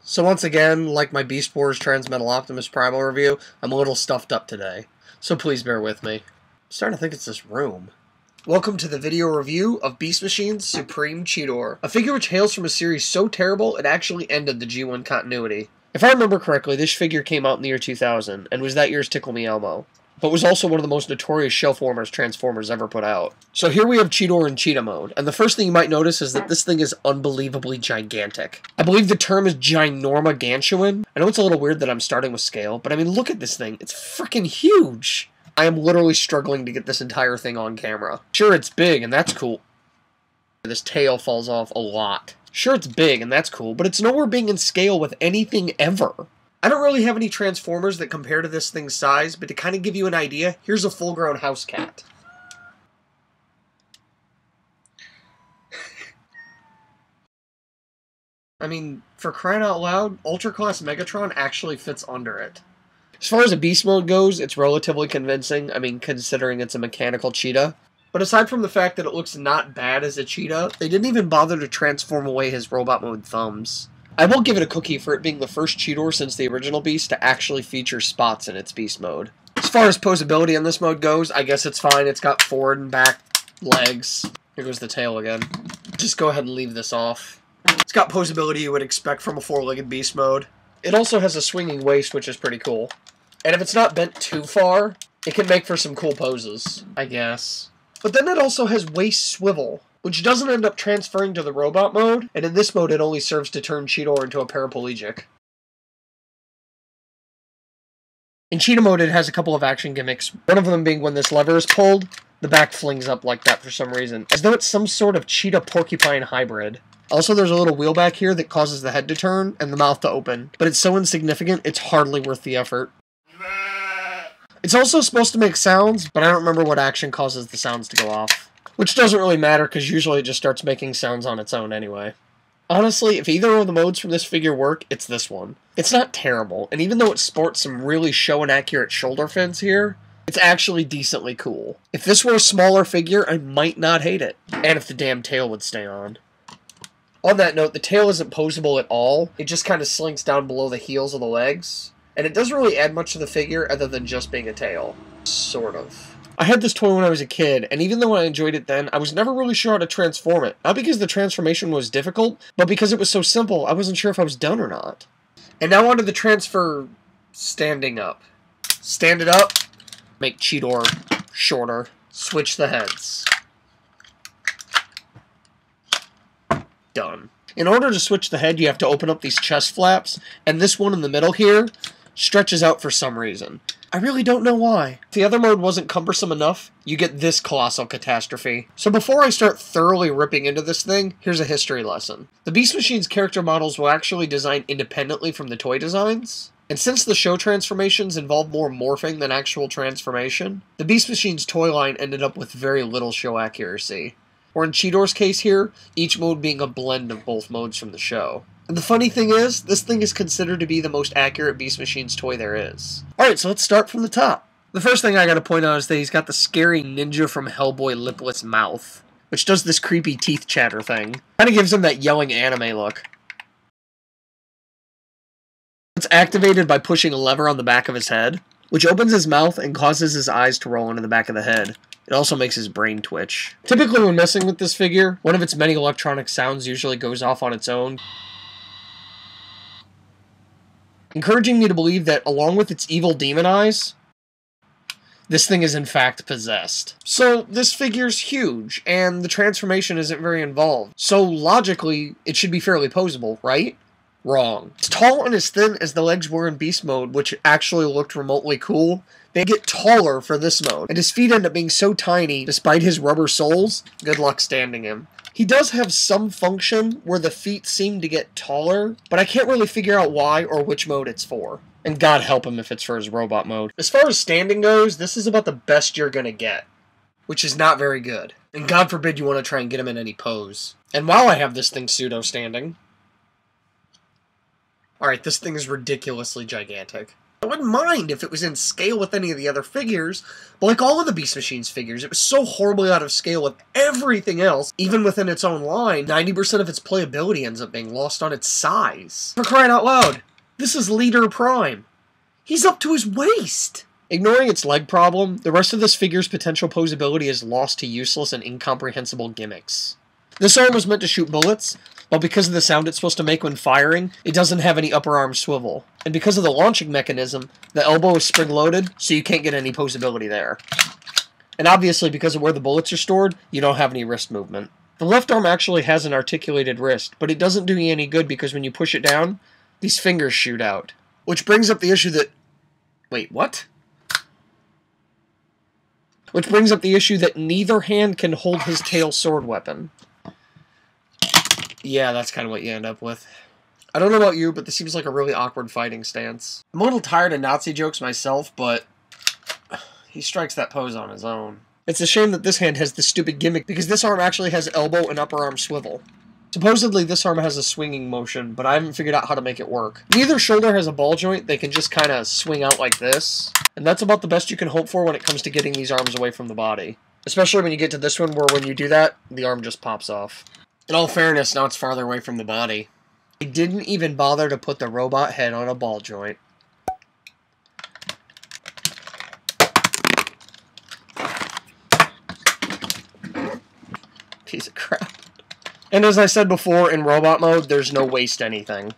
So once again, like my Beast Wars Transmetal Optimus Primal review, I'm a little stuffed up today. So please bear with me. I'm starting to think it's this room. Welcome to the video review of Beast Machine's Supreme Cheetor, a figure which hails from a series so terrible it actually ended the G1 continuity. If I remember correctly, this figure came out in the year 2000, and was that year's Tickle Me Elmo, but was also one of the most notorious shell-formers Transformers ever put out. So here we have Cheetor in Cheetah mode, and the first thing you might notice is that this thing is unbelievably gigantic. I believe the term is Ginormagantuan. I know it's a little weird that I'm starting with scale, but I mean look at this thing, it's freaking huge! I am literally struggling to get this entire thing on camera. Sure, it's big, and that's cool. This tail falls off a lot. Sure, it's big, and that's cool, but it's nowhere being in scale with anything ever. I don't really have any Transformers that compare to this thing's size, but to kind of give you an idea, here's a full-grown house cat. I mean, for crying out loud, Ultra Class Megatron actually fits under it. As far as a beast mode goes, it's relatively convincing, I mean, considering it's a mechanical cheetah. But aside from the fact that it looks not bad as a cheetah, they didn't even bother to transform away his robot mode thumbs. I will give it a cookie for it being the first Cheetor since the original Beast to actually feature spots in its Beast mode. As far as posability in this mode goes, I guess it's fine. It's got forward and back legs. Here goes the tail again. Just go ahead and leave this off. It's got posability you would expect from a four-legged Beast mode. It also has a swinging waist, which is pretty cool. And if it's not bent too far, it can make for some cool poses, I guess. But then it also has waist swivel, which doesn't end up transferring to the robot mode, and in this mode it only serves to turn Cheetor into a paraplegic. In Cheetah mode it has a couple of action gimmicks, one of them being when this lever is pulled, the back flings up like that for some reason, as though it's some sort of cheetah-porcupine hybrid. Also, there's a little wheel back here that causes the head to turn and the mouth to open, but it's so insignificant it's hardly worth the effort. It's also supposed to make sounds, but I don't remember what action causes the sounds to go off. Which doesn't really matter, because usually it just starts making sounds on its own anyway. Honestly, if either of the modes from this figure work, it's this one. It's not terrible, and even though it sports some really show-and-accurate shoulder fins here, it's actually decently cool. If this were a smaller figure, I might not hate it. And if the damn tail would stay on. On that note, the tail isn't posable at all. It just kind of slinks down below the heels of the legs. And it doesn't really add much to the figure other than just being a tail. Sort of. I had this toy when I was a kid, and even though I enjoyed it then, I was never really sure how to transform it. Not because the transformation was difficult, but because it was so simple, I wasn't sure if I was done or not. And now onto the transfer standing up. Stand it up, make Cheetor shorter, switch the heads. Done. In order to switch the head, you have to open up these chest flaps, and this one in the middle here stretches out for some reason. I really don't know why. If the other mode wasn't cumbersome enough, you get this colossal catastrophe. So before I start thoroughly ripping into this thing, here's a history lesson. The Beast Machine's character models were actually designed independently from the toy designs, and since the show transformations involve more morphing than actual transformation, the Beast Machine's toy line ended up with very little show accuracy. Or in Cheetor's case here, each mode being a blend of both modes from the show. And the funny thing is, this thing is considered to be the most accurate Beast Machine's toy there is. Alright, so let's start from the top. The first thing I gotta point out is that he's got the scary ninja from Hellboy lipless mouth, which does this creepy teeth chatter thing. Kinda gives him that yelling anime look. It's activated by pushing a lever on the back of his head, which opens his mouth and causes his eyes to roll into the back of the head. It also makes his brain twitch. Typically when messing with this figure, one of its many electronic sounds usually goes off on its own, encouraging me to believe that, along with its evil demon eyes, this thing is in fact possessed. So, this figure's huge, and the transformation isn't very involved. So, logically, it should be fairly posable, right? Wrong. It's tall and as thin as the legs were in Beast Mode, which actually looked remotely cool. They get taller for this mode, and his feet end up being so tiny, despite his rubber soles, good luck standing him. He does have some function where the feet seem to get taller, but I can't really figure out why or which mode it's for. And God help him if it's for his robot mode. As far as standing goes, this is about the best you're gonna get, which is not very good. And God forbid you want to try and get him in any pose. And while I have this thing pseudo-standing... Alright, this thing is ridiculously gigantic. I wouldn't mind if it was in scale with any of the other figures, but like all of the Beast Machines figures, it was so horribly out of scale with everything else, even within its own line, 90% of its playability ends up being lost on its size. For crying out loud, this is Leader Prime. He's up to his waist! Ignoring its leg problem, the rest of this figure's potential posability is lost to useless and incomprehensible gimmicks. This arm was meant to shoot bullets, but because of the sound it's supposed to make when firing, it doesn't have any upper arm swivel. And because of the launching mechanism, the elbow is spring-loaded, so you can't get any posability there. And obviously, because of where the bullets are stored, you don't have any wrist movement. The left arm actually has an articulated wrist, but it doesn't do you any good because when you push it down, these fingers shoot out. Which brings up the issue that... Wait, what? Which brings up the issue that neither hand can hold his tail sword weapon. Yeah, that's kind of what you end up with. I don't know about you, but this seems like a really awkward fighting stance. I'm a little tired of Nazi jokes myself, but he strikes that pose on his own. It's a shame that this hand has this stupid gimmick, because this arm actually has elbow and upper arm swivel. Supposedly, this arm has a swinging motion, but I haven't figured out how to make it work. Neither shoulder has a ball joint, they can just kind of swing out like this. And that's about the best you can hope for when it comes to getting these arms away from the body. Especially when you get to this one, where when you do that, the arm just pops off. In all fairness, now it's farther away from the body. They didn't even bother to put the robot head on a ball joint. Piece of crap. And as I said before, in robot mode, there's no waste anything.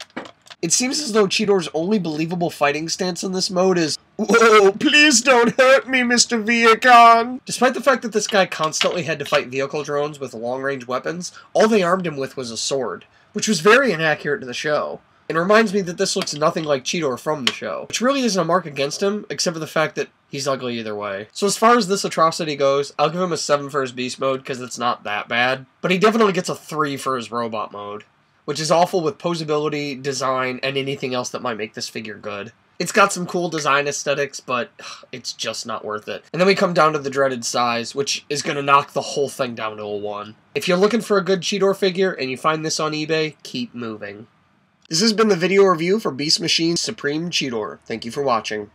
It seems as though Cheetor's only believable fighting stance in this mode is, "Whoa, please don't hurt me, Mr. Viacon!" Despite the fact that this guy constantly had to fight vehicle drones with long-range weapons, all they armed him with was a sword, which was very inaccurate to the show. It reminds me that this looks nothing like Cheetor from the show, which really isn't a mark against him, except for the fact that he's ugly either way. So as far as this atrocity goes, I'll give him a 7 for his beast mode, because it's not that bad, but he definitely gets a 3 for his robot mode, which is awful with posability, design, and anything else that might make this figure good. It's got some cool design aesthetics, but it's just not worth it. And then we come down to the dreaded size, which is going to knock the whole thing down to a 1. If you're looking for a good Cheetor figure, and you find this on eBay, keep moving. This has been the video review for Beast Machine's Supreme Cheetor. Thank you for watching.